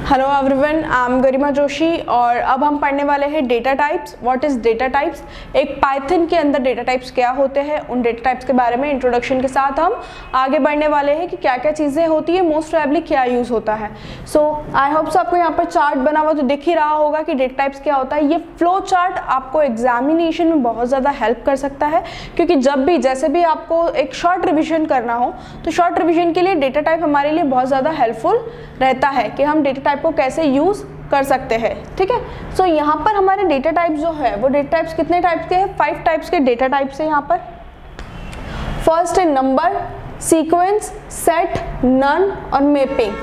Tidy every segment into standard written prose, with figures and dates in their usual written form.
Hello everyone, I am गरिमा जोशी और अब हम पढ़ने वाले हैं data types. What is data types? एक पाइथन के अंदर डेटा टाइप्स क्या होते हैं, उन डेटा टाइप्स के बारे में इंट्रोडक्शन के साथ हम आगे बढ़ने वाले हैं कि क्या क्या चीज़ें होती है, मोस्ट प्रोबेबली क्या यूज़ होता है। सो आई होप सो आपको यहाँ पर चार्ट बना हुआ तो दिख ही रहा होगा कि डेटा टाइप्स क्या होता है। ये फ्लो चार्ट आपको एग्जामिनेशन में बहुत ज़्यादा हेल्प कर सकता है, क्योंकि जब भी जैसे भी आपको एक शॉर्ट रिविजन करना हो तो शॉर्ट रिविजन के लिए डेटा टाइप हमारे लिए बहुत ज़्यादा हेल्पफुल रहता है कि हम डेटा टाइप को कैसे यूज़ कर सकते हैं। ठीक है, सो यहाँ पर हमारे डेटा टाइप जो है वो डेटा टाइप्स कितने टाइप्स के हैं? 5 टाइप्स के डेटा टाइप्स है यहाँ पर। फर्स्ट है नंबर, सीक्वेंस, सेट, नन और मैपिंग।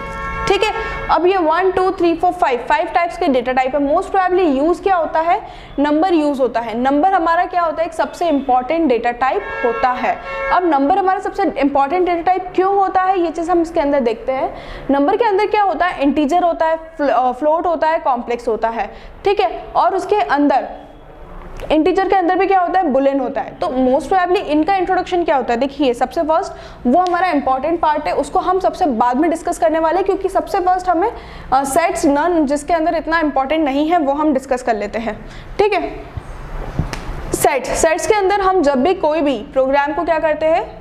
ठीक है, अब ये 1 2 3 4 5 टाइप्स के डेटा टाइप है। मोस्ट प्रोबेबली यूज क्या होता है? नंबर यूज होता है। नंबर हमारा क्या होता है? एक सबसे इंपॉर्टेंट डेटा टाइप होता है। अब नंबर हमारा सबसे इंपॉर्टेंट डेटा टाइप क्यों होता है, ये चीज़ हम इसके अंदर देखते हैं। नंबर के अंदर क्या होता है? इंटीजर होता है, फ्लोट होता है, कॉम्प्लेक्स होता है। ठीक है, और उसके अंदर इंटीजर के अंदर भी क्या होता है? बुलियन होता है। तो मोस्ट प्रोबेबली इनका इंट्रोडक्शन क्या होता है? देखिए, सबसे फर्स्ट वो हमारा इंपॉर्टेंट पार्ट है, उसको हम सबसे बाद में डिस्कस करने वाले हैं, क्योंकि सबसे फर्स्ट हमें सेट्स, नन जिसके अंदर इतना इंपॉर्टेंट नहीं है वो हम डिस्कस कर लेते हैं। ठीक है, सेट्स के अंदर हम जब भी कोई भी प्रोग्राम को क्या करते हैं?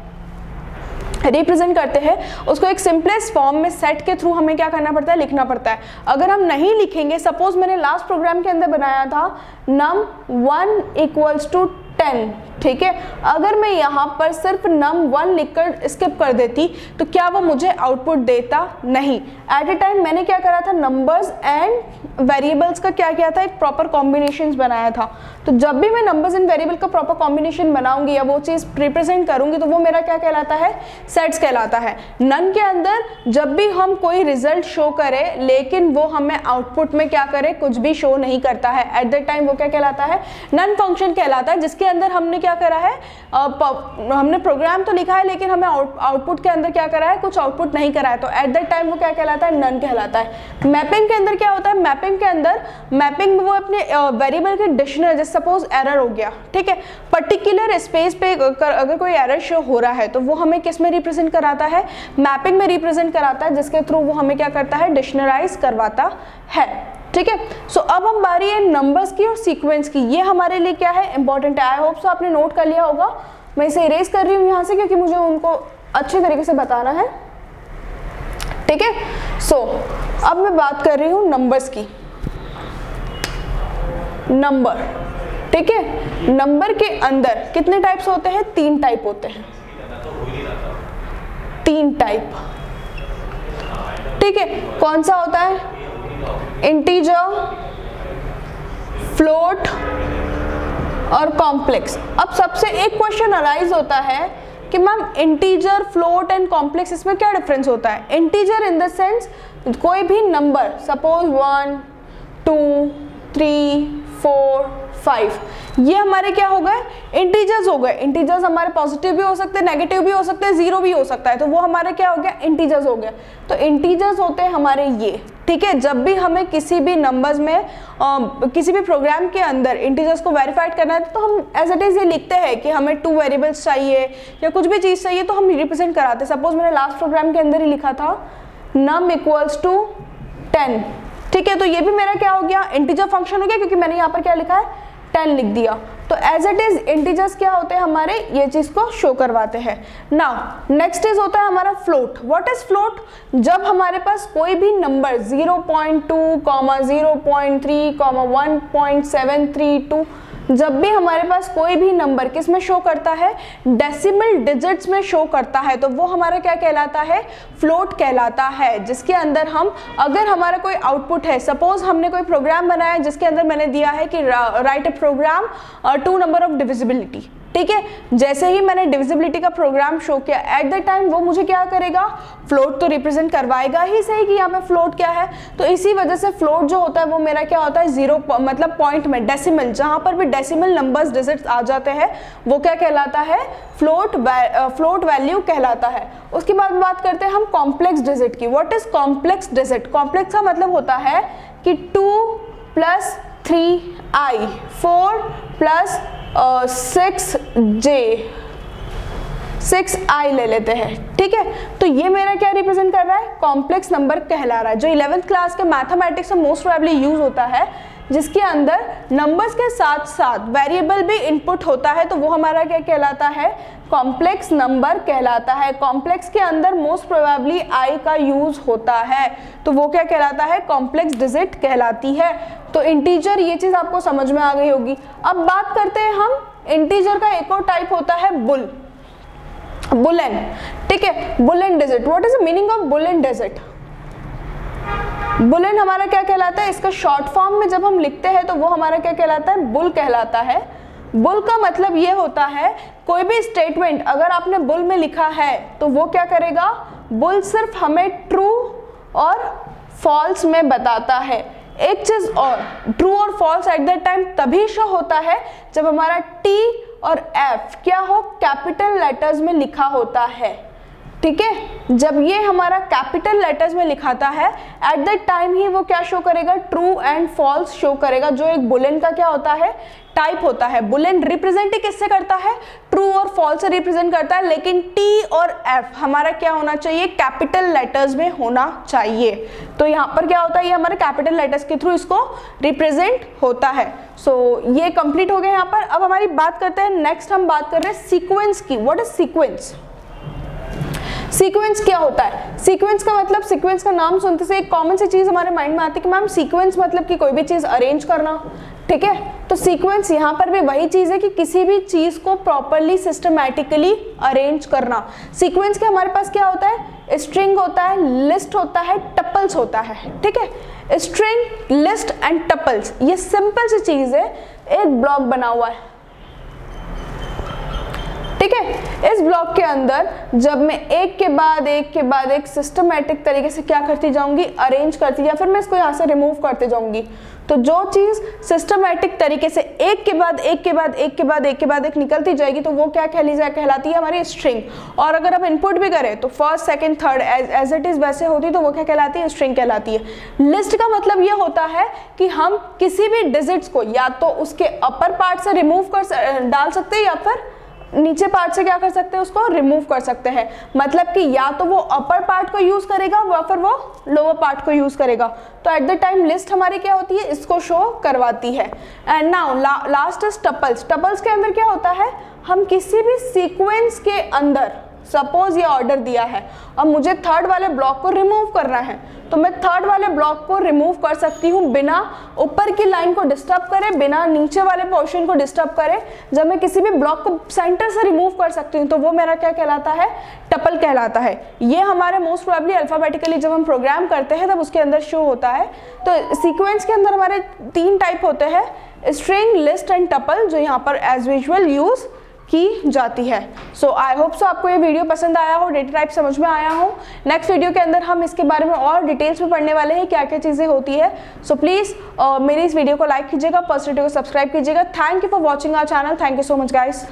रिप्रेजेंट करते हैं, उसको एक सिंपलेस्ट फॉर्म में सेट के थ्रू हमें क्या करना पड़ता है? लिखना पड़ता है। अगर हम नहीं लिखेंगे, सपोज मैंने लास्ट प्रोग्राम के अंदर बनाया था num1 = 10। ठीक है, अगर मैं यहाँ पर सिर्फ num1 लिखकर स्किप कर देती तो क्या वो मुझे आउटपुट देता? नहीं। एट ए टाइम मैंने क्या करा था? नंबर्स एंड वेरिएबल्स का क्या किया था? एक प्रॉपर कॉम्बिनेशन बनाया था। तो जब भी मैं नंबर्स एंड वेरिएबल का प्रॉपर कॉम्बिनेशन बनाऊंगी या वो चीज़ रिप्रेजेंट करूंगी तो वो मेरा क्या कहलाता है? सेट्स कहलाता है। नन के अंदर जब भी हम कोई रिजल्ट शो करें लेकिन वो हमें आउटपुट में क्या करे? कुछ भी शो नहीं करता है, एट दैट टाइम वो क्या कहलाता है? नन फंक्शन कहलाता है, जिसके अंदर हमने क्या करा है? हमने प्रोग्राम तो लिखा है लेकिन हमें आउटपुट के अंदर क्या करा है? कुछ आउटपुट नहीं करा है, तो एट दैट टाइम वो क्या कहलाता है? नन कहलाता है। मैपिंग के अंदर क्या होता है? मैपिंग के अंदर मैपिंग में वो अपने वेरिएबल के डिक्शनरी, जैसे सपोज एरर हो गया, ठीक है, पर्टिकुलर स्पेस पे अगर कोई एरर शो हो रहा है तो वो हमें किस में रिप्रेजेंट कराता है? मैपिंग में रिप्रेजेंट कराता है, जिसके थ्रू वो हमें क्या करता है? डिक्शनराइज करवाता है। ठीक है, सो अब हम बारी है नंबर्स की और सीक्वेंस की। ये हमारे लिए क्या है? इंपॉर्टेंट है। आई होप सो आपने नोट कर लिया होगा। मैं इसे इरेज कर रही हूँ यहाँ से, क्योंकि मुझे उनको अच्छे तरीके से बताना है। ठीक है, सो अब मैं बात कर रही हूँ नंबर्स की। नंबर, ठीक है, नंबर के अंदर कितने टाइप्स होते हैं? 3 टाइप होते हैं। 3 टाइप। ठीक है, कौन सा होता है? इंटीजर, फ्लोट और कॉम्प्लेक्स। अब सबसे एक क्वेश्चन अराइज होता है कि ma'am integer, float and complex, इसमें क्या डिफरेंस होता है? इंटीजर इन द सेंस कोई भी नंबर, सपोज 1 2 3 4 5, ये हमारे क्या हो गए? इंटीजर्स हो गए। इंटीजर्स हमारे पॉजिटिव भी हो सकते हैं, नेगेटिव भी हो सकते हैं, 0 भी हो सकता है, तो वो हमारे क्या हो गया? इंटीजर्स हो गया। तो इंटीजर्स होते हैं हमारे ये। ठीक है, जब भी हमें किसी भी नंबर्स में किसी भी प्रोग्राम के अंदर इंटीजर्स को वेरीफाइड करना है तो हम एज इट इज ये लिखते हैं कि हमें 2 वेरिएबल्स चाहिए या कुछ भी चीज़ चाहिए तो हम रिप्रेजेंट कराते हैं। सपोज मैंने लास्ट प्रोग्राम के अंदर ही लिखा था num = 10। ठीक है, तो ये भी मेरा क्या हो गया? इंटीजर फंक्शन हो गया, क्योंकि मैंने यहाँ पर क्या लिखा है? 10 लिख दिया। तो एज इट इज इंटीजर्स क्या होते हैं हमारे? ये चीज को शो करवाते हैं। नाउ नेक्स्ट इज होता है हमारा फ्लोट। What is float? जब हमारे पास कोई भी नंबर 0.2, 0.3, 1.732, जब भी हमारे पास कोई भी नंबर किस में शो करता है? डेसिमल डिजिट्स में शो करता है, तो वो हमारा क्या कहलाता है? फ्लोट कहलाता है। जिसके अंदर हम, अगर हमारा कोई आउटपुट है, सपोज हमने कोई प्रोग्राम बनाया जिसके अंदर मैंने दिया है कि write a program to number of divisibility. ठीक है, जैसे ही मैंने डिविजिबिलिटी का प्रोग्राम शो किया, एट द टाइम वो मुझे क्या करेगा? फ्लोट तो रिप्रेजेंट करवाएगा ही सही कि यहाँ पे फ्लोट क्या है। तो इसी वजह से फ्लोट जो होता है वो मेरा क्या होता है? 0 मतलब पॉइंट में डेसिमल, जहाँ पर भी डेसिमल नंबर्स डिजिट्स आ जाते हैं वो क्या कहलाता है? फ्लोट वैल्यू कहलाता है। उसके बाद बात करते हैं हम कॉम्प्लेक्स डिजिट की। What is complex digit? Complex का मतलब होता है कि 2 + 3i, 4 + 6j, 6i ले लेते हैं, ठीक है। तो ये मेरा क्या रिप्रेजेंट कर रहा है, कॉम्प्लेक्स नंबर कहला रहा है, जो 11th क्लास के मैथमेटिक्स में मोस्ट प्रोबेबली यूज होता है, जिसके अंदर नंबर्स के साथ साथ वेरिएबल भी इनपुट होता है, तो वो हमारा क्या कहलाता है, कॉम्प्लेक्स नंबर कहलाता है। कॉम्प्लेक्स के अंदर मोस्ट प्रोबेबली i का यूज होता है, तो वो क्या कहलाता है, कॉम्प्लेक्स डिजिट कहलाती है। तो इंटीजर, ये चीज आपको समझ में आ गई होगी। अब बात करते हैं हम इंटीजर का एक और टाइप होता है बुलियन, ठीक है, Boolean digit. What is the meaning of Boolean digit? Boolean हमारा क्या कहलाता है, इसका शॉर्ट फॉर्म में जब हम लिखते हैं तो वो हमारा क्या कहलाता है, बुल कहलाता है। बुल का मतलब ये होता है, कोई भी स्टेटमेंट अगर आपने बुल में लिखा है तो वो क्या करेगा, बुल सिर्फ हमें ट्रू और फॉल्स में बताता है। एक चीज और, ट्रू और फॉल्स एट द टाइम तभी शो होता है जब हमारा टी और एफ क्या हो, कैपिटल लेटर्स में लिखा होता है, ठीक है। जब ये हमारा कैपिटल लेटर्स में लिखाता है एट द टाइम ही वो क्या शो करेगा, ट्रू एंड फॉल्स शो करेगा, जो एक बुलियन का क्या होता है, टाइप होता है। बुलियन रिप्रेजेंट किससे करता है, ट्रू और फॉल्स से रिप्रेजेंट करता है, लेकिन टी और एफ हमारा क्या होना चाहिए, कैपिटल लेटर्स में होना चाहिए। तो यहाँ पर क्या होता है, ये हमारे कैपिटल लेटर्स के थ्रू इसको रिप्रेजेंट होता है। सो ये कंप्लीट हो गया यहाँ पर। अब हमारी बात करते हैं, नेक्स्ट हम बात कर रहे हैं सीक्वेंस की। What is sequence? सीक्वेंस क्या होता है? सीक्वेंस का मतलब, सीक्वेंस का नाम सुनते से एक कॉमन सी चीज हमारे माइंड में आती है कि मैम सीक्वेंस मतलब कि कोई भी चीज अरेंज करना, ठीक है। तो सीक्वेंस यहाँ पर भी वही चीज है कि किसी भी चीज को प्रॉपरली सिस्टमैटिकली अरेंज करना। सीक्वेंस के हमारे पास क्या होता है, स्ट्रिंग होता है, लिस्ट होता है, टपल्स होता है, ठीक है। स्ट्रिंग, लिस्ट एंड टपल्स, ये सिंपल सी चीज है, एक ब्लॉक बना हुआ है, ठीक है। इस ब्लॉक के अंदर जब मैं एक के बाद एक सिस्टमैटिक तरीके से क्या करती जाऊंगी, अरेंज करती, या फिर मैं इसको यहाँ से रिमूव करते जाऊंगी, तो जो चीज सिस्टमैटिक तरीके से एक के बाद एक निकलती जाएगी तो वो क्या कहलाती है, हमारी स्ट्रिंग। और अगर हम इनपुट भी करें तो first, second, third as it is वैसे होती, तो वो क्या कहलाती है, स्ट्रिंग कहलाती है। लिस्ट का मतलब ये होता है कि हम किसी भी डिजिट्स को या तो उसके अपर पार्ट से रिमूव कर डाल सकते हैं, या फिर नीचे पार्ट से क्या कर सकते हैं, उसको रिमूव कर सकते हैं। मतलब कि या तो वो अपर पार्ट को यूज करेगा या फिर वो लोअर पार्ट को यूज करेगा। तो एट द टाइम लिस्ट हमारी क्या होती है, इसको शो करवाती है। And now last is tuples. Tuples के अंदर क्या होता है, हम किसी भी सीक्वेंस के अंदर, सपोज ये ऑर्डर दिया है और मुझे थर्ड वाले ब्लॉक को रिमूव करना है, तो मैं थर्ड वाले ब्लॉक को रिमूव कर सकती हूँ बिना ऊपर की लाइन को डिस्टर्ब करे, बिना नीचे वाले पोर्शन को डिस्टर्ब करे। जब मैं किसी भी ब्लॉक को सेंटर से रिमूव कर सकती हूँ तो वो मेरा क्या कहलाता है, टपल कहलाता है। ये हमारे मोस्ट प्रोबेबली अल्फाबेटिकली जब हम प्रोग्राम करते हैं तब उसके अंदर शो होता है। तो सीक्वेंस के अंदर हमारे 3 टाइप होते हैं, स्ट्रिंग, लिस्ट एंड टपल, जो यहाँ पर एज यूजुअल यूज की जाती है। सो आई होप सो आपको ये वीडियो पसंद आया हो, डेटा टाइप समझ में आया हो। नेक्स्ट वीडियो के अंदर हम इसके बारे में और डिटेल्स में पढ़ने वाले हैं, क्या क्या चीज़ें होती है। सो प्लीज़ मेरी इस वीडियो को लाइक कीजिएगा, फर्स्ट वीडियो को सब्सक्राइब कीजिएगा। Thank you for watching our channel. Thank you so much guys.